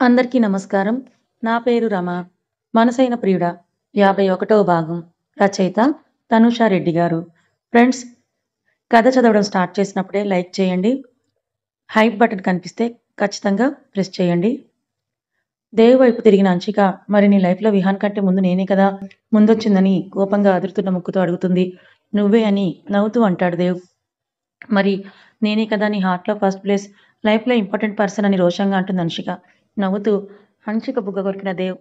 అందరికీ నమస్కారం. నా పేరు రమ. 'మనసైన ప్రియుడా' 51వ భాగం. రచయిత తనూషా రెడ్డి గారు. ఫ్రెండ్స్, కథ చదవడం స్టార్ట్ చేసినప్పుడే లైక్ చేయండి. హైప్ బటన్ కనిపిస్తే ఖచ్చితంగా ప్రెస్ చేయండి. దేవ్ వైపు తిరిగిన అంశిక, మరి నీ లైఫ్‌లో విహాన్ కంటే ముందు నేనే కదా ముందొచ్చిందని కోపంగా అదురుతున్న ముక్కుతో అడుగుతుంది. నువ్వే అని నవ్వుతూ అంటాడు దేవ్. మరి నేనే కదా నీ హార్ట్‌లో ఫస్ట్ ప్లేస్, లైఫ్‌లో ఇంపార్టెంట్ పర్సన్ అని రోషంగా అంటుంది అంశిక. నవ్వుతూ హన్షిక బుగ్గ కొరికిన దేవ్,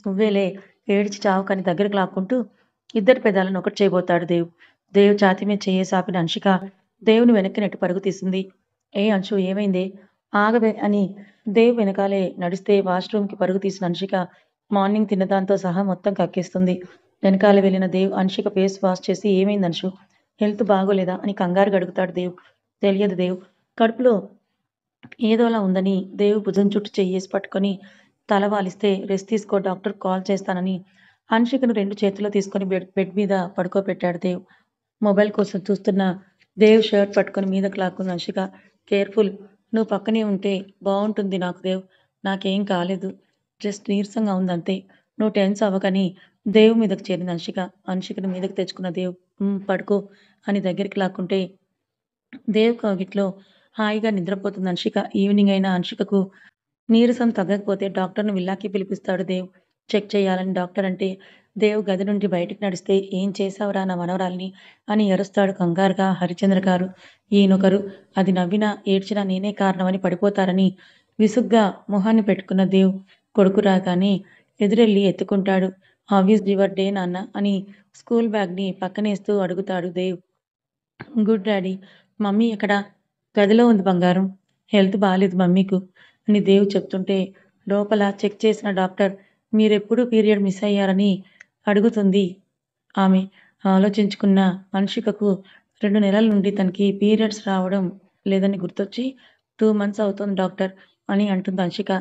నువ్వేలే, ఏడిచి చావకని దగ్గరకు లాక్కుంటూ ఇద్దరి పెదాలను ఒకటి చేయబోతాడు దేవ్. దేవ్ ఛాతీ మీద చెయ్యేసి ఆపిన హన్షిక దేవుని వెనక్కి నెట్టి పరుగు తీసింది. ఏ అంశు, ఏమైందే? ఆగవే అని దేవ్ వెనకాలే నడిస్తే వాష్‌రూమ్‌కి పరుగు తీసిన హన్షిక మార్నింగ్ తిన్నదాంతో సహా మొత్తం కక్కేస్తుంది. వెనకాల వెళ్ళిన దేవ్ హన్షిక ఫేస్ వాష్ చేసి, ఏమైంది అంశు? హెల్త్ బాగోలేదా అని కంగారుగా అడుగుతాడు దేవ్. తెలియదు దేవ్. కడుపులో ఏదోలా ఉందని దేవ్ భుజం చుట్టూ చెయ్యేసి పట్టుకొని తల వాలిస్తే, రెస్ట్ తీసుకో, డాక్టర్‌కి కాల్ చేస్తానని హన్షికను 2 చేతుల్లో తీసుకొని బెడ్ మీద పడుకోబెట్టాడు దేవ్. మొబైల్ కోసం చూస్తున్న దేవ్ షర్ట్ పట్టుకొని మీదకి లాక్కుంది హన్షిక. కేర్‌ఫుల్. నువ్వు పక్కనే ఉంటే బావుంటుంది నాకు దేవ్. నాకేం కాలేదు. జస్ట్ నీరసంగా ఉందంతే. నువ్వు టెన్స్ అవ్వకని దేవ్ మీదకి చేరింది హన్షిక. హన్షికను మీదకి తెచ్చుకున్న దేవ్, పడుకో అని దగ్గరికి లాక్కుంటే దేవ్ కౌగిట్లో హాయిగా నిద్రపోతుంది హన్షిక. ఈవినింగ్ అయినా హన్షికకు నీరసం తగ్గకపోతే డాక్టర్‌ని విల్లాకి పిలిపిస్తాడు దేవ్. చెక్ చేయాలని డాక్టర్ అంటే దేవ్ గది నుండి బయటికి నడిస్తే, ఏం చేశావురా నా మనవరాల్ని అని అరుస్తాడు కంగారుగా హరిచంద్ర గారు. ఈయనొకరు, అది నవ్వినా ఏడ్చినా నేనే కారణమని పడిపోతారని విసుగ్గా మొహాన్ని పెట్టుకున్న దేవ్ కొడుకు రాగానే ఎదురెళ్ళి ఎత్తుకుంటాడు. హౌ ఈజ్ యువర్ డే నాన్న అని స్కూల్ బ్యాగ్‌ని పక్కనేస్తూ అడుగుతాడు దేవ్. Good daddy. మమ్మీ ఎక్కడ? గదిలో ఉంది బంగారం. హెల్త్ బాలేదు మమ్మీకు అని దేవ్ చెప్తుంటే లోపల చెక్ చేసిన డాక్టర్, మీరెప్పుడు పీరియడ్ మిస్ అయ్యారని అడుగుతుంది ఆమె. ఆలోచించుకున్న హన్షికకు 2 నెలల నుండి తనకి పీరియడ్స్ రావడం లేదని గుర్తొచ్చి 2 మంత్స్ అవుతోంది డాక్టర్ అని అంటుంది హన్షిక.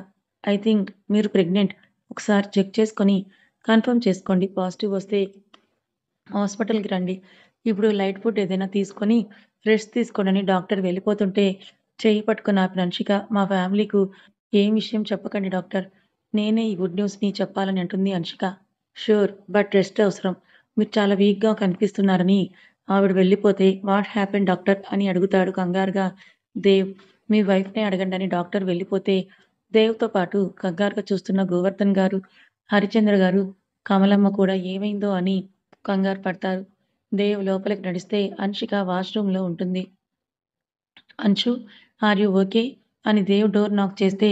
ఐ థింక్ మీరు ప్రెగ్నెంట్. ఒకసారి చెక్ చేసుకొని కన్ఫర్మ్ చేసుకోండి. పాజిటివ్ వస్తే హాస్పిటల్‌కి రండి. ఇప్పుడు లైట్ ఫుడ్ ఏదైనా తీసుకొని రెస్ట్ తీసుకోండని డాక్టర్ వెళ్ళిపోతుంటే చెయ్యి పట్టుకొని ఆపిన హన్షిక, మా ఫ్యామిలీకు ఏం విషయం చెప్పకండి డాక్టర్. నేనే ఈ గుడ్ న్యూస్‌ని చెప్పాలని అంటుంది హన్షిక. ష్యూర్. బట్ రెస్ట్ అవసరం. మీరు చాలా వీక్‌గా కనిపిస్తున్నారని ఆవిడ వెళ్ళిపోతే వాట్ హ్యాపెండ్ డాక్టర్ అని అడుగుతాడు కంగారుగా దేవ్. మీ వైఫ్‌నే అడగండి అని డాక్టర్ వెళ్ళిపోతే దేవ్‌తో పాటు కంగారుగా చూస్తున్న గోవర్ధన్ గారు, హరిచంద్ర గారు, కమలమ్మ కూడా ఏమైందో అని కంగారు పడతారు. దేవ్ లోపలికి నడిస్తే హన్షిక వాష్‌రూమ్‌లో ఉంటుంది. అంశు, ఆర్ యూ ఓకే అని దేవ్ డోర్ నాక్ చేస్తే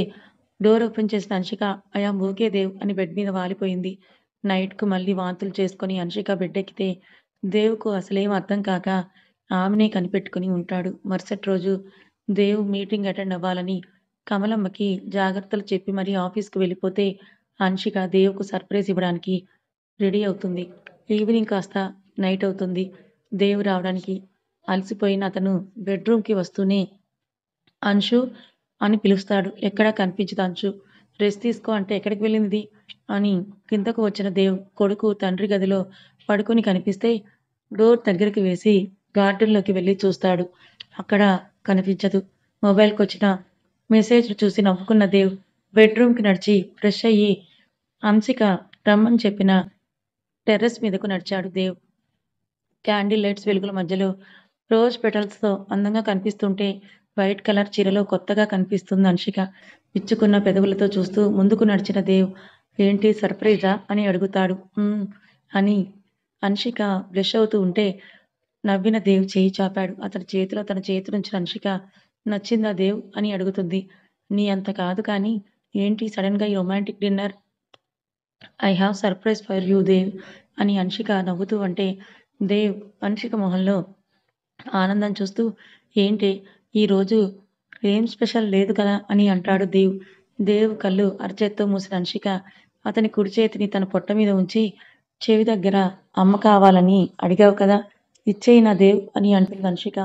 డోర్ ఓపెన్ చేసిన Hansika, I am okay Dev అని బెడ్ మీద వాలిపోయింది. నైట్‌కు మళ్ళీ వాంతులు చేసుకొని హన్షిక బెడ్డెక్కితే దేవ్‌కు అసలేం అర్థం కాక ఆమెనే కనిపెట్టుకొని ఉంటాడు. మరుసటి రోజు దేవ్ మీటింగ్ అటెండ్ అవ్వాలని కమలమ్మకి జాగ్రత్తలు చెప్పి మరీ ఆఫీస్‌కి వెళ్ళిపోతే హన్షిక దేవ్‌కు సర్ప్రైజ్ ఇవ్వడానికి రెడీ అవుతుంది. ఈవినింగ్ కాస్త నైట్ అవుతుంది. దేవ్ రావడానికి అలసిపోయిన అతను బెడ్‌రూమ్‌కి వస్తూనే అన్షు అని పిలుస్తాడు. ఎక్కడా కనిపించదు అంశు. రెస్ట్ తీసుకో అంటే ఎక్కడికి వెళ్ళిందిది అని కిందకు వచ్చిన దేవ్ కొడుకు తండ్రి గదిలో పడుకొని కనిపిస్తే డోర్ దగ్గరికి వేసి గార్డెన్‌లోకి వెళ్లి చూస్తాడు. అక్కడ కనిపించదు. మొబైల్‌కొచ్చిన మెసేజ్‌లు చూసి నవ్వుకున్న దేవ్ బెడ్‌రూమ్‌కి నడిచి ఫ్రెష్ అయ్యి హన్సిక రమ్మని చెప్పిన టెర్రస్ మీదకు నడిచాడు దేవ్. క్యాండిల్ లైట్స్ వెలుగుల మధ్యలో రోజ్ పెటల్స్‌తో అందంగా కనిపిస్తుంటే వైట్ కలర్ చీరలో కొత్తగా కనిపిస్తుంది హన్షిక. విచ్చుకున్న పెదవులతో చూస్తూ ముందుకు నడిచిన దేవ్, ఏంటి సర్ప్రైజా అని అడుగుతాడు. అని హన్షిక బ్లష్ అవుతూ ఉంటే నవ్విన దేవ్ చేయి చాపాడు. అతని చేతిలో తన చేతులుంచిన హన్షిక, నచ్చిందా దేవ్ అని అడుగుతుంది. నీ అంత కాదు కానీ ఏంటి సడెన్‌గా ఈ romantic dinner? I have surprise for you Dev అని హన్షిక నవ్వుతూ అంటే దేవ్ హన్షిక మొహంలో ఆనందం చూస్తూ, ఏంటే ఈరోజు ఏం స్పెషల్ లేదు కదా అని అంటాడు దేవ్. దేవ్ కళ్ళు అరచేత్తో మూసిన హన్షిక అతని కుడి చేతిని తన పొట్ట మీద ఉంచి, చెవి దగ్గర అమ్మ కావాలని అడిగావు కదా, ఇచ్చేయి నా దేవ్ అని అంటుంది హన్షిక.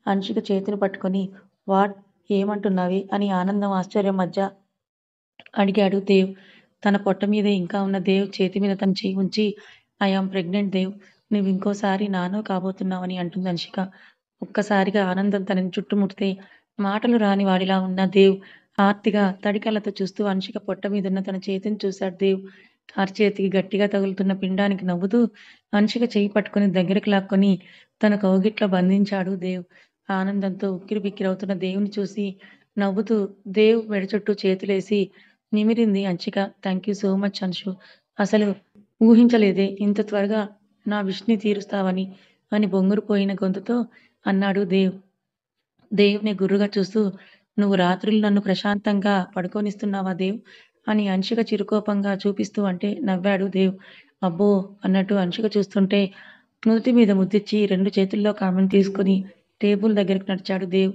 హన్షిక చేతిని పట్టుకొని వాట్, ఏమంటున్నావే అని ఆనందం ఆశ్చర్యం మధ్య అడిగాడు దేవ్. తన పొట్ట మీదే ఇంకా ఉన్న దేవ్ చేతి మీద తన చెయ్యి ఉంచి, ఐ యామ్ ప్రెగ్నెంట్ దేవ్. నువ్వింకోసారి నాన్నవు కాబోతున్నావని అంటుంది హన్షిక. ఒక్కసారిగా ఆనందం తనని చుట్టుముడితే మాటలు రాని వాడిలా ఉన్న దేవ్ ఆర్తిగా తడికళ్ళతో చూస్తూ అంశిక పొట్ట మీదున్న తన చేతిని చూశాడు దేవ్. అరచేతికి గట్టిగా తగులుతున్న పిండానికి నవ్వుతూ అంశిక చెయ్యి పట్టుకుని దగ్గరికి లాక్కొని తన కౌగిట్లో బంధించాడు దేవ్. ఆనందంతో ఉక్కిరిబిక్కిరవుతున్న దేవుని చూసి నవ్వుతూ దేవ్ మెడ చుట్టూ చేతులేసి నిమిరింది Anshika. Thank you so much Anshu. అసలు ఊహించలేదే ఇంత త్వరగా నా విష్‌ని తీరుస్తావని అని బొంగురుపోయిన గొంతుతో అన్నాడు దేవ్. దేవుని గుర్రుగా చూస్తూ నువ్వు రాత్రులు నన్ను ప్రశాంతంగా పడుకోనిస్తున్నావా దేవ్ అని అంశిక చిరుకోపంగా చూపిస్తూ అంటే నవ్వాడు దేవ్. అబ్బో అన్నట్టు అంశిక చూస్తుంటే నుదుటి మీద ముద్దిచ్చి 2 చేతుల్లో ఆమెను తీసుకొని టేబుల్ దగ్గరికి నడిచాడు దేవ్.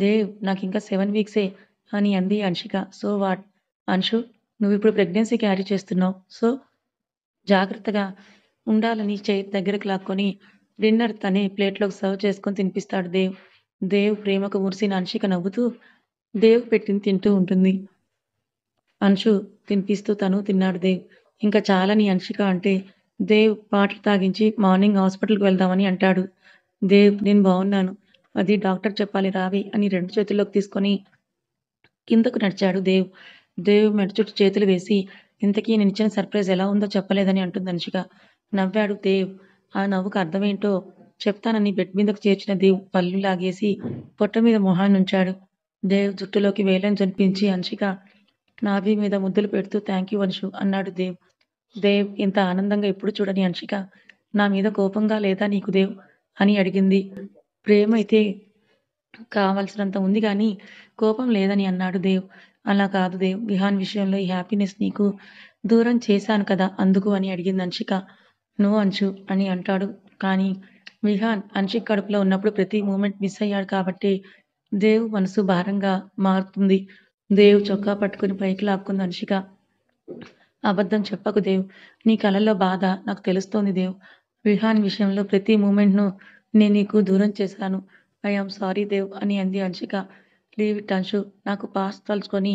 దేవ్ నాకింకా 7 వీక్సే అని అంది అంశిక. So what? అంశు నువ్విప్పుడు ప్రెగ్నెన్సీ క్యారీ చేస్తున్నావు. సో జాగ్రత్తగా ఉండాలని చేతి దగ్గరకు లాక్కొని డిన్నర్ తనే ప్లేట్‌లోకి సర్వ్ చేసుకొని తినిపిస్తాడు దేవ్. దేవ్ ప్రేమకు మురిసిన అంశిక నవ్వుతూ దేవ్ పెట్టింది తింటూ ఉంటుంది. అంశు తినిపిస్తూ తను తిన్నాడు దేవ్. ఇంక చాలని అంశిక అంటే దేవ్ వాటర్ తాగించి మార్నింగ్ హాస్పిటల్‌కి వెళ్దామని అంటాడు. దేవ్ నేను బావున్నాను. అది డాక్టర్ చెప్పాలి రావే అని 2 చేతుల్లోకి తీసుకొని కిందకు నడిచాడు దేవ్. దేవ్ మెడ చుట్టూ చేతులు వేసి ఇంతకీ నేనిచ్చిన సర్ప్రైజ్ ఎలా ఉందో చెప్పలేదని అంటుంది అంశిక. నవ్వాడు దేవ్. ఆ నవ్వుకు అర్థమేంటో చెప్తానని బెడ్ మీదకు చేర్చిన దేవ్ పళ్ళు లాగేసి పొట్ట మీద మొహాన్నుంచాడు. దేవ్ జుట్టులోకి వేళ్ళను జొనిపించి అంశిక నాభి మీద ముద్దులు పెడుతూ థాంక్యూ అంశు అన్నాడు దేవ్. దేవ్ ఇంత ఆనందంగా ఎప్పుడు చూడని అంశిక నా మీద కోపంగా లేదా నీకు దేవ్ అని అడిగింది. ప్రేమైతే కావాల్సినంత ఉంది గానీ, కోపం లేదని అన్నాడు దేవ్. అలా కాదు దేవ్. విహాన్ విషయంలో ఈ హ్యాపీనెస్ నీకు దూరం చేశాను కదా అందుకు అని అడిగింది అంశిక. నో అంశు అని అంటాడు. కానీ విహాన్ అంశిక కడుపులో ఉన్నప్పుడు ప్రతి మూమెంట్ మిస్ అయ్యాడు కాబట్టే దేవ్ మనసు భారంగా మారుతుంది. దేవ్ చొక్కా పట్టుకుని పైకి లాక్కుంది అంశిక. అబద్ధం చెప్పకు దేవ్. నీ కళ్ళల్లో బాధ నాకు తెలుస్తోంది దేవ్. విహాన్ విషయంలో ప్రతి మూమెంట్‌ను నేను నీకు దూరం చేశాను. ఐ యామ్ సారీ దేవ్ అని అంది అంశిక. Leave it Anshu. నాకు పాస్ట్ తలుచుకొని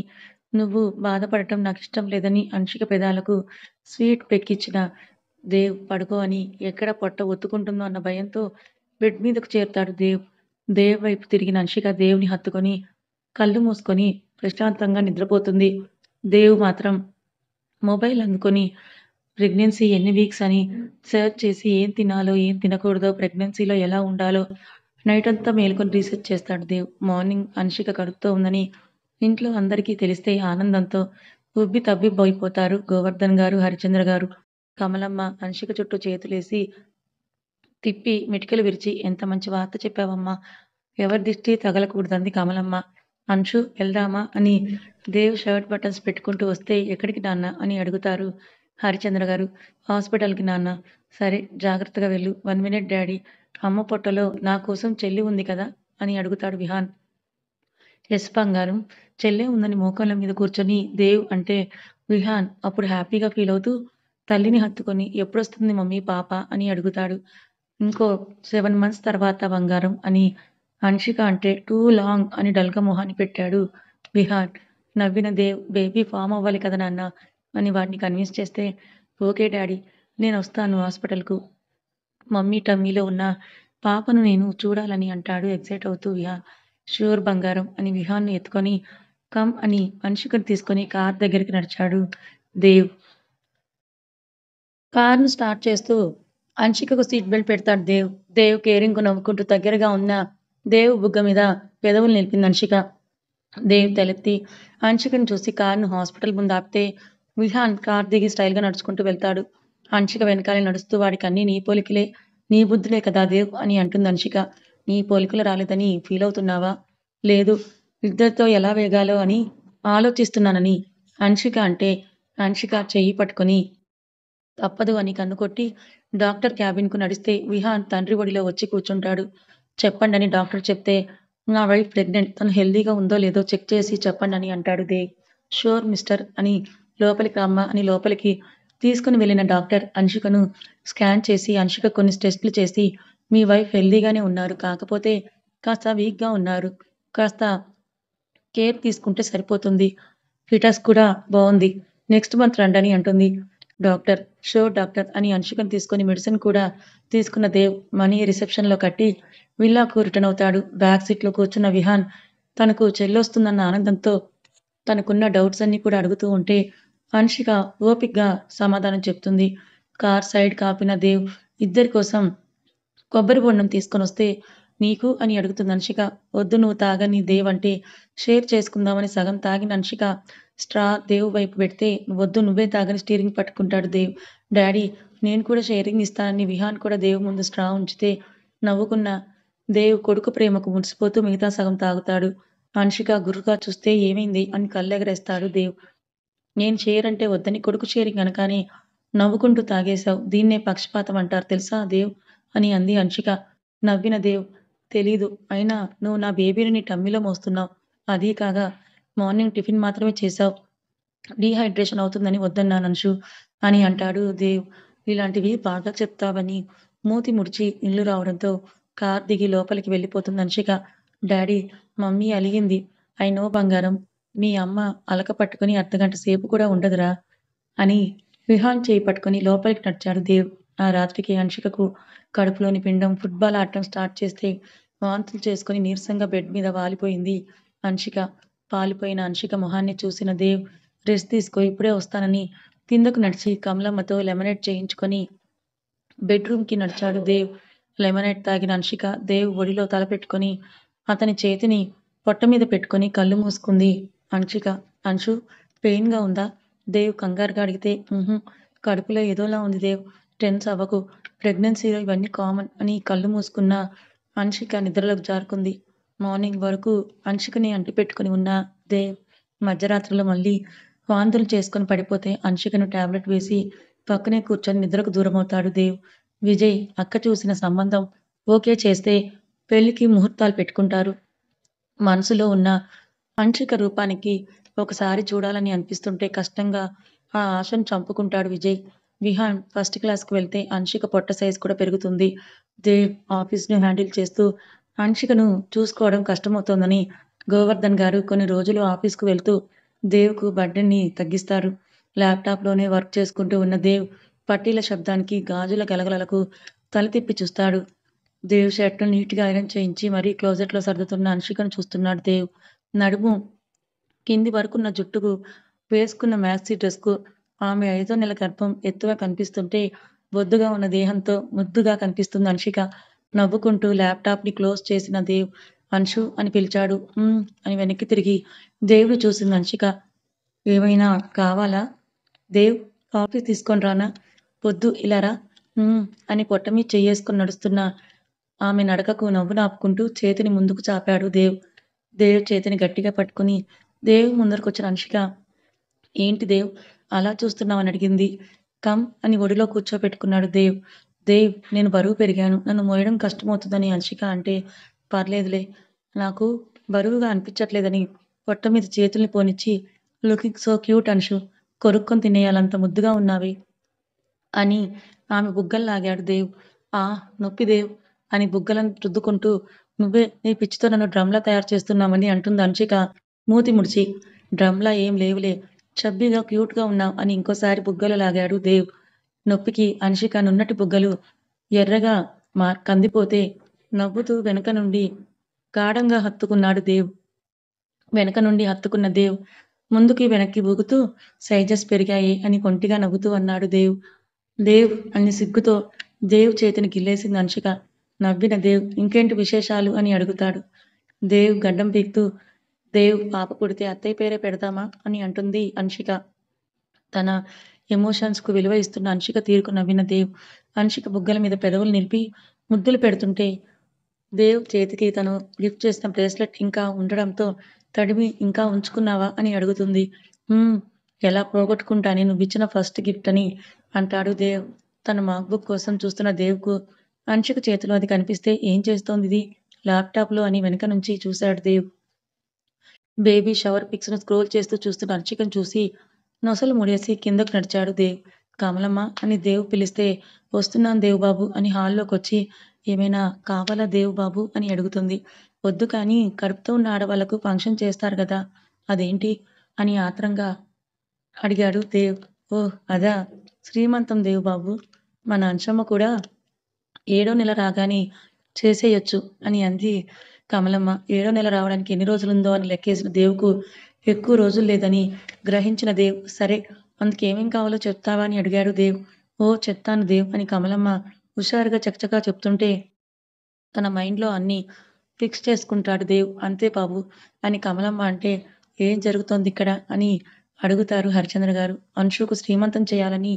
నువ్వు బాధపడటం నాకిష్టం లేదని అంశిక పెదాలకు స్వీట్ పెక్కించిన దేవ్ పడుకో అని ఎక్కడ పొట్ట ఒత్తుకుంటుందో అన్న భయంతో బెడ్ మీదకు చేరుతాడు దేవ్. దేవ్ వైపు తిరిగిన అంశిక దేవుని హత్తుకొని కళ్ళు మూసుకొని ప్రశాంతంగా నిద్రపోతుంది. దేవ్ మాత్రం మొబైల్ అందుకొని ప్రెగ్నెన్సీ ఎన్ని వీక్స్ అని సెర్చ్ చేసి ఏం తినాలో, ఏం తినకూడదో, ప్రెగ్నెన్సీలో ఎలా ఉండాలో నైటంతా మేలుకొని రీసెర్చ్ చేస్తాడు దేవ్. మార్నింగ్ అంశిక కడుపుతో ఉందని ఇంట్లో అందరికీ తెలిస్తే ఆనందంతో ఉబ్బి తబ్బిబ్బయిపోతారు గోవర్ధన్ గారు, హరిచంద్ర గారు. కమలమ్మ అంశిక చుట్టూ చేతులేసి తిప్పి మిటికలు విరిచి ఎంత మంచి వార్త చెప్పావమ్మా! ఎవరి దిష్టి తగలకూడదంది కమలమ్మ. అంశు వెళ్దామా అని దేవ్ షర్ట్ బటన్స్ పెట్టుకుంటూ వస్తే ఎక్కడికి నాన్న అని అడుగుతారు హరిచంద్ర గారు. హాస్పిటల్‌కి నాన్న. సరే జాగ్రత్తగా వెళ్ళు. 1 మినిట్ డాడీ. అమ్మ పొట్టలో నా కోసం చెల్లి ఉంది కదా అని అడుగుతాడు విహాన్. యెస్ బంగారం. చెల్లె ఉందని మోకాళ్ళ మీద కూర్చొని దేవ్ అంటే విహాన్ అప్పుడు హ్యాపీగా ఫీలవుతూ తల్లిని హత్తుకొని ఎప్పుడొస్తుంది మమ్మీ పాప అని అడుగుతాడు. ఇంకో 7 మంత్స్ తర్వాత బంగారం అని హన్షిక అంటే టూ లాంగ్ అని డల్‌గా మొహాన్ని పెట్టాడు విహాన్. నవ్విన దేవ్ బేబీ ఫార్మ్ అవ్వాలి కదా నాన్న అని వాడిని కన్విన్స్ చేస్తే ఓకే డాడీ నేనొస్తాను హాస్పిటల్‌కు. మమ్మీ టమ్మీలో ఉన్న పాపను నేను చూడాలని అంటాడు ఎక్సైట్ అవుతూ విహాన్. ష్యూర్ బంగారం అని విహాన్‌ని ఎత్తుకొని కమ్ అని హన్షికను తీసుకొని కార్ దగ్గరికి నడిచాడు దేవ్. కార్‌ను స్టార్ట్ చేస్తూ హన్షికకు సీట్ బెల్ట్ పెడతాడు దేవ్. దేవ్ కేరింగ్‌గా నవ్వుకుంటూ దగ్గరగా ఉన్న దేవ్ బుగ్గ మీద పెదవులు నిలిపింది హన్షిక. దేవ్ తలెత్తి హన్షికను చూసి కార్‌ను హాస్పిటల్ ముందు ఆపితే విహాన్ కార్ దిగి స్టైల్‌గా నడుచుకుంటూ వెళ్తాడు. హన్షిక వెనకాలే నడుస్తూ వాడికన్నీ నీ పోలికలే, నీ బుద్ధులే కదా దేవ్ అని అంటుంది హన్షిక. నీ పోలికలు రాలేదని ఫీలవుతున్నావా? లేదు. ఇద్దరితో ఎలా వేగాలో అని ఆలోచిస్తున్నానని హన్షిక అంటే హన్షిక చెయ్యి పట్టుకొని తప్పదు అని కన్నుకొట్టి డాక్టర్ క్యాబిన్‌కు నడిస్తే విహాన్ తండ్రి ఒడిలో వచ్చి కూర్చుంటాడు. చెప్పండని డాక్టర్ చెప్తే నా వైఫ్ ప్రెగ్నెంట్. తను హెల్తీగా ఉందో లేదో చెక్ చేసి చెప్పండని అంటాడు దేవ్. ష్యూర్ మిస్టర్ అని లోపలికి రమ్మా అని లోపలికి తీసుకొని వెళ్ళిన డాక్టర్ హన్షికను స్కాన్ చేసి హన్షికకు కొన్ని టెస్టులు చేసి మీ వైఫ్ హెల్తీగానే ఉన్నారు. కాకపోతే కాస్త వీక్‌గా ఉన్నారు. కాస్త కేర్ తీసుకుంటే సరిపోతుంది. ఫిటస్ కూడా బావుంది. నెక్స్ట్ మంత్ రండని అంటుంది. డాక్టర్ ష్యూర్ డాక్టర్ అని హన్షికను తీసుకొని మెడిసిన్ కూడా తీసుకున్న దేవ్ మనీ రిసెప్షన్‌లో కట్టి విల్లాకు రిటర్న్ అవుతాడు. బ్యాక్ సీట్‌లో కూర్చున్న విహాన్ తనకు చెల్లొస్తుందన్న ఆనందంతో తనకున్న డౌట్స్ అన్నీ కూడా అడుగుతూ ఉంటే హన్షిక ఓపికగా సమాధానం చెప్తుంది. కార్ సైడ్ కాపిన దేవ్ ఇద్దరి కోసం కొబ్బరి బొండం తీసుకొనొస్తే నీకు అని అడుగుతుంది హన్షిక. వద్దు నువ్వు తాగని దేవ్ అంటే షేర్ చేసుకుందామని సగం తాగిన హన్షిక స్ట్రా దేవ్ వైపు పెడితే వద్దు నువ్వే తాగని స్టీరింగ్ పట్టుకుంటాడు దేవ్. డాడీ నేను కూడా షేరింగ్ ఇస్తానని విహాన్ కూడా దేవ్ ముందు స్ట్రా ఉంచితే నవ్వుకున్న దేవ్ కొడుకు ప్రేమకు మురిసిపోతూ మిగతా సగం తాగుతాడు. హన్షిక గుర్రుగా చూస్తే ఏమైంది అని కళ్ళెగరేస్తాడు దేవ్. నేను షేర్ అంటే వద్దని కొడుకు షేరింగ్ అనగానే నవ్వుకుంటూ తాగేశావు. దీన్నే పక్షపాతం అంటారు తెలుసా దేవ్ అని అంది హన్షిక. నవ్విన దేవ్ తెలీదు. అయినా నువ్వు నా బేబీని నీ టమ్మీలో మోస్తున్నావు. అదీ కాగా మార్నింగ్ టిఫిన్ మాత్రమే చేశావు. డీహైడ్రేషన్ అవుతుందని వద్దన్నాను అన్షు అని అంటాడు దేవ్. ఇలాంటివి బాగా చెప్తావని మూతి ముడిచి ఇల్లు రావడంతో కార్ దిగి లోపలికి వెళ్ళిపోతుంది హన్షిక. డాడీ మమ్మీ అలిగింది. ఐ నో బంగారం. మీ అమ్మ అలక పట్టుకుని అర్ధగంట సేపు కూడా ఉండదురా అని విహాన్ చేయి పట్టుకుని లోపలికి నడిచాడు దేవ్. ఆ రాత్రికి హన్షికకు కడుపులోని పిండం ఫుట్బాల్ ఆడటం స్టార్ట్ చేస్తే వాంతులు చేసుకుని నీరసంగా బెడ్ మీద వాలిపోయింది హన్షిక. పాలిపోయిన హన్షిక మొహాన్ని చూసిన దేవ్ రెస్ట్ తీసుకో ఇప్పుడే వస్తానని కిందకు నడిచి కమలమ్మతో లెమనేడ్ చేయించుకొని బెడ్రూమ్కి నడిచాడు దేవ్. లెమనేడ్ తాగిన హన్షిక దేవ్ ఒడిలో తల పెట్టుకొని అతని చేతిని పొట్ట మీద పెట్టుకొని కళ్ళు మూసుకుంది హన్షిక. అంశు పెయిన్గా ఉందా దేవ్ కంగారుగా అడిగితే కడుపులో ఏదోలా ఉంది దేవ్. టెన్స్ అవ్వకు. ప్రెగ్నెన్సీలో ఇవన్నీ కామన్ అని కళ్ళు మూసుకున్న హన్షిక నిద్రలోకి జారుకుంది. మార్నింగ్ వరకు హన్షికని అంటిపెట్టుకుని ఉన్న దేవ్ మధ్యరాత్రిలో మళ్ళీ వాంతులు చేసుకొని పడిపోతే హన్షికను టాబ్లెట్ వేసి పక్కనే కూర్చొని నిద్రకు దూరమవుతాడు దేవ్. విజయ్ అక్క చూసిన సంబంధం ఓకే చేస్తే పెళ్లికి ముహూర్తాలు పెట్టుకుంటారు. మనసులో ఉన్న హన్షిక రూపానికి ఒకసారి చూడాలని అనిపిస్తుంటే కష్టంగా ఆ ఆశను చంపుకుంటాడు విజయ్. విహాన్ ఫస్ట్ క్లాస్కి వెళ్తే హన్షిక పొట్ట సైజ్ కూడా పెరుగుతుంది. దేవ్ ఆఫీస్ను హ్యాండిల్ చేస్తూ హన్షికను చూసుకోవడం కష్టమవుతోందని గోవర్ధన్ గారు కొన్ని రోజులు ఆఫీస్కు వెళ్తూ దేవ్కు బర్డెన్ని తగ్గిస్తారు. ల్యాప్టాప్లోనే వర్క్ చేసుకుంటూ ఉన్న దేవ్ పట్టీల శబ్దానికి గాజుల గలగలలకు తల తిప్పి చూస్తాడు. దేవ్ షర్ట్ను నీట్గా ఐరన్ చేయించి మరీ క్లోజెట్లో సర్దుతున్న హన్షికను చూస్తున్నాడు దేవ్. నడుము కింది వరకున్న జుట్టుకు వేసుకున్న మ్యాక్సీ డ్రెస్కు ఆమె 5వ నెల గర్భం ఎత్తుగా కనిపిస్తుంటే బొద్దుగా ఉన్న దేహంతో ముద్దుగా కనిపిస్తుంది హన్షిక. నవ్వుకుంటూ ల్యాప్టాప్ని క్లోజ్ చేసిన దేవ్ అన్షు అని పిలిచాడు. అని వెనక్కి తిరిగి దేవుడు చూసింది హన్షిక. ఏమైనా కావాలా దేవ్? కాఫీ తీసుకొని రానా? వద్దు ఇలా రా. అని పొట్ట మీద చెయ్యేసుకొని నడుస్తున్న ఆమె నడకకు నవ్వు నాపుకుంటూ చేతిని ముందుకు చాపాడు దేవ్. దేవ్ చేతిని గట్టిగా పట్టుకుని దేవ్ ముందరకొచ్చిన హన్షిక ఏంటి దేవ్ అలా చూస్తున్నావని అడిగింది. కమ్ అని ఒడిలో కూర్చోపెట్టుకున్నాడు దేవ్. దేవ్ నేను బరువు పెరిగాను. నన్ను మోయడం కష్టమవుతుందని హన్షిక అంటే పర్లేదులే. నాకు బరువుగా అనిపించట్లేదని పొట్ట మీద చేతుల్ని పోనిచ్చి లుకింగ్ సో క్యూట్ అన్షు. కొరుక్కొని తినేయాలంత ముద్దుగా ఉన్నావే అని ఆమె బుగ్గలు లాగాడు దేవ్. ఆ నొప్పి దేవ్ అని బుగ్గలను రుద్దుకుంటూ నువ్వే నీ పిచ్చితో నన్ను డ్రమ్లా తయారు చేస్తున్నామని అంటుంది హన్షిక మూతి ముడిచి. డ్రమ్లా ఏం లేవులే. చబ్బీగా క్యూట్గా ఉన్నావు అని ఇంకోసారి బుగ్గలు లాగాడు దేవ్. నొప్పికి హన్షిక నున్నటి బుగ్గలు ఎర్రగా కందిపోతే నవ్వుతూ వెనక నుండి గాఢంగా హత్తుకున్నాడు దేవ్. వెనక నుండి హత్తుకున్న దేవ్ ముందుకి వెనక్కి ఊగుతూ సైజెస్ పెరిగాయి అని కొంటిగా నవ్వుతూ అన్నాడు దేవ్. దేవ్ అని సిగ్గుతో దేవ్ చేతిని గిల్లేసింది హన్షిక. నవ్విన దేవ్ ఇంకేంటి విశేషాలు అని అడుగుతాడు. దేవ్ గడ్డం పీకుతూ దేవ్ పాప పుడితే అత్తయ్య పేరే పెడదామా అని అంటుంది హన్షిక. తన ఎమోషన్స్కు విలువ ఇస్తున్న హన్షిక తీరుకు నవ్విన దేవ్ హన్షిక బుగ్గల మీద పెదవులు నిలిపి ముద్దులు పెడుతుంటే దేవ్ చేతికి తను గిఫ్ట్ చేసిన బ్రేస్లెట్ ఇంకా ఉండడంతో తడిమి ఇంకా ఉంచుకున్నావా అని అడుగుతుంది. ఎలా పోగొట్టుకుంటానే నువ్విచ్చిన ఫస్ట్ గిఫ్ట్ అని అంటాడు దేవ్. తన మాక్బుక్ కోసం చూస్తున్న దేవ్కు హన్షిక చేతిలో అది కనిపిస్తే ఏం చేస్తోంది ఇది ల్యాప్టాప్లో అని వెనక నుంచి చూశాడు దేవ్. బేబీ షవర్ పిక్స్ను స్క్రోల్ చేస్తూ చూస్తున్న హన్షికను చూసి నొసలు ముడేసి కిందకు నడిచాడు దేవ్. కమలమ్మ అని దేవ్ పిలిస్తే వస్తున్నాను దేవ్ బాబు అని హాల్లోకి వచ్చి ఏమైనా కావాలా దేవ్ బాబు అని అడుగుతుంది. వద్దు కానీ కడుపుతో ఉన్న ఆడవాళ్లకు ఫంక్షన్ చేస్తారు కదా అదేంటి అని ఆత్రంగా అడిగాడు దేవ్. ఓహ్ అదా శ్రీమంతం దేవ్ బాబు. మన అంశమ్మ కూడా 7వ నెల రాగానే చేసేయొచ్చు అని అంది కమలమ్మ. 7వ నెల రావడానికి ఎన్ని రోజులుందో అని లెక్కేసిన దేవుకు ఎక్కువ రోజులు లేదని గ్రహించిన దేవ్, సరే అందుకేమేం కావాలో చెప్తావా అని అడిగాడు దేవ్. ఓ చెప్తాను దేవ్ అని కమలమ్మ హుషారుగా చకచకా చెప్తుంటే తన మైండ్‌లో అన్నీ ఫిక్స్ చేసుకుంటాడు దేవ్. అంతే బాబు అని కమలమ్మ అంటే, ఏం జరుగుతోందిక్కడ అని అడుగుతారు హరిశ్చంద్ర గారు. అంశుకు శ్రీమంతం చేయాలని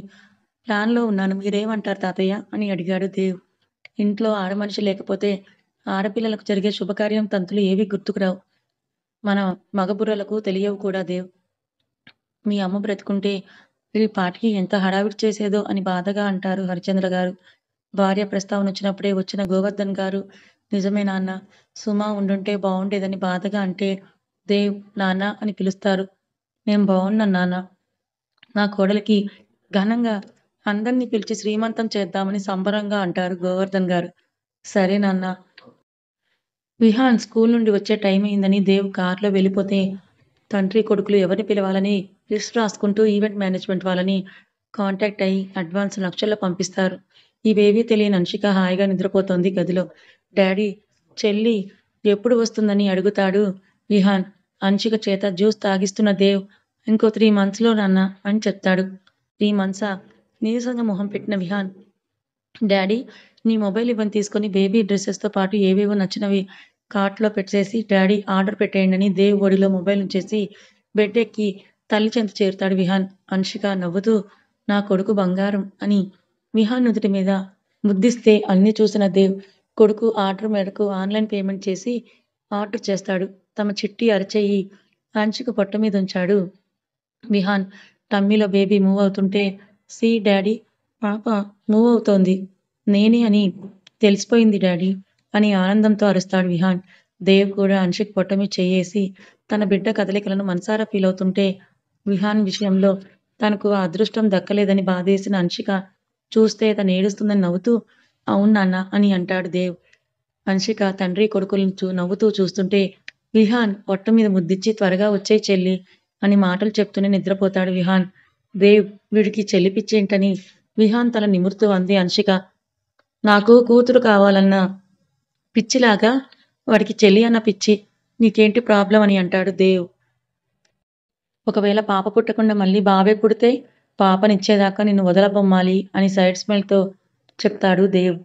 ప్లాన్‌లో ఉన్నాను. మీరేమంటారు తాతయ్య అని అడిగాడు దేవ్. ఇంట్లో ఆడమనిషి లేకపోతే ఆడపిల్లలకు జరిగే శుభకార్యం తంతులు ఏవీ గుర్తుకు రావు. మన మగబుర్రలకు తెలియవు కూడా దేవ్. మీ అమ్మ బ్రతికుంటే ఈ పాటికి ఎంత హడావిడి చేసేదో అని బాధగా అంటారు హరిశ్చంద్ర గారు. భార్య ప్రస్తావన వచ్చినప్పుడే వచ్చిన గోవర్ధన్ గారు, నిజమే నాన్న, సుమ ఉండుంటే బావుండేదని బాధగా అంటే, దేవ్ నాన్న అని పిలుస్తారు. నేను బావున్నాను నాన్న. నా కోడలికి ఘనంగా అందరినీ పిలిచి శ్రీమంతం చేద్దామని సంబరంగా అంటారు గోవర్ధన్ గారు. సరే నాన్న. విహాన్ స్కూల్ నుండి వచ్చే టైం అయిందని దేవ్ కార్‌లో వెళ్ళిపోతే, తండ్రి కొడుకులు ఎవరిని పిలవాలని లిస్ట్ రాసుకుంటూ ఈవెంట్ మేనేజ్‌మెంట్ వాళ్ళని కాంటాక్ట్ అయ్యి అడ్వాన్స్ లక్షల్లో పంపిస్తారు. ఇవేవీ తెలియని అంశిక హాయిగా నిద్రపోతోంది గదిలో. డాడీ, చెల్లి ఎప్పుడు వస్తుందని అడుగుతాడు విహాన్. అంశిక చేత జ్యూస్ తాగిస్తున్న దేవ్, ఇంకో 3 మంత్స్‌లో నాన్న అని చెప్తాడు. 3 మంత్సా? నీరసంగా మొహం పెట్టిన విహాన్, డాడీ నీ మొబైల్ ఇవ్వని తీసుకొని బేబీ డ్రెస్సెస్‌తో పాటు ఏవేవో నచ్చినవి కార్ట్‌లో పెట్టేసి డాడీ ఆర్డర్ పెట్టేయండని దేవ్ ఒడిలో మొబైల్ ఉంచేసి బెడ్ ఎక్కి తల్లి చెంత చేరుతాడు విహాన్. అంశిక నవ్వుతూ నా కొడుకు బంగారం అని విహాన్ నుదుటి మీద ముద్దిస్తే అన్నీ చూసిన దేవ్ కొడుకు ఆర్డర్ మేరకు ఆన్‌లైన్ పేమెంట్ చేసి ఆర్డర్ చేస్తాడు. తమ చిట్టి అరచెయ్యి అంశిక పొట్ట మీద ఉంచాడు విహాన్. టమ్మీలో బేబీ మూవ్ అవుతుంటే, సీ డాడీ పాప మూవ్ అవుతోంది. నేనే అని తెలిసిపోయింది డాడీ అని ఆనందంతో అరుస్తాడు విహాన్. దేవ్ కూడా అంశిక్ పొట్ట మీద చెయ్యేసి తన బిడ్డ కదలికలను మనసారా ఫీల్ అవుతుంటే, విహాన్ విషయంలో తనకు ఆ అదృష్టం దక్కలేదని బాధేసిన అంశిక చూస్తే తను ఏడుస్తుందని నవ్వుతూ, అవును నాన్న అని అంటాడు దేవ్. అంశిక తండ్రి కొడుకులను నవ్వుతూ చూస్తుంటే, విహాన్ పొట్ట మీద ముద్దిచ్చి త్వరగా వచ్చేయ్ చెల్లి అని మాటలు చెప్తూనే నిద్రపోతాడు విహాన్. దేవ్ వీడికి చెల్లి పిచ్చేంటని విహాన్ తల నిమురుతూ అంది అంశిక. నాకు కూతురు కావాలన్న పిచ్చిలాగా వాడికి చెల్లి అన్న పిచ్చి. నీకేంటి ప్రాబ్లం అని అంటాడు దేవ్. ఒకవేళ పాప పుట్టకుండా మళ్ళీ బాబే పుడితే పాపనిచ్చేదాకా నిన్ను వదలబొమ్మాలి అని సైడ్ స్మైల్‌తో చెప్తాడు దేవ్.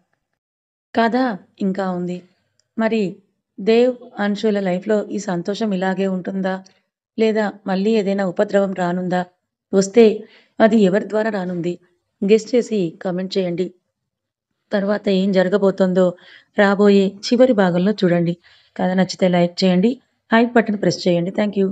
కథ ఇంకా ఉంది. మరి దేవ్, అంశుల లైఫ్‌లో ఈ సంతోషం ఇలాగే ఉంటుందా? లేదా మళ్ళీ ఏదైనా ఉపద్రవం రానుందా? వస్తే అది ఎవరి ద్వారా రానుంది? గెస్ చేసి కామెంట్ చేయండి. తర్వాత ఏం జరగబోతోందో రాబోయే చివరి భాగంలో చూడండి. కథ నచ్చితే లైక్ చేయండి. హైప్ బటన్ ప్రెస్ చేయండి. Thank you.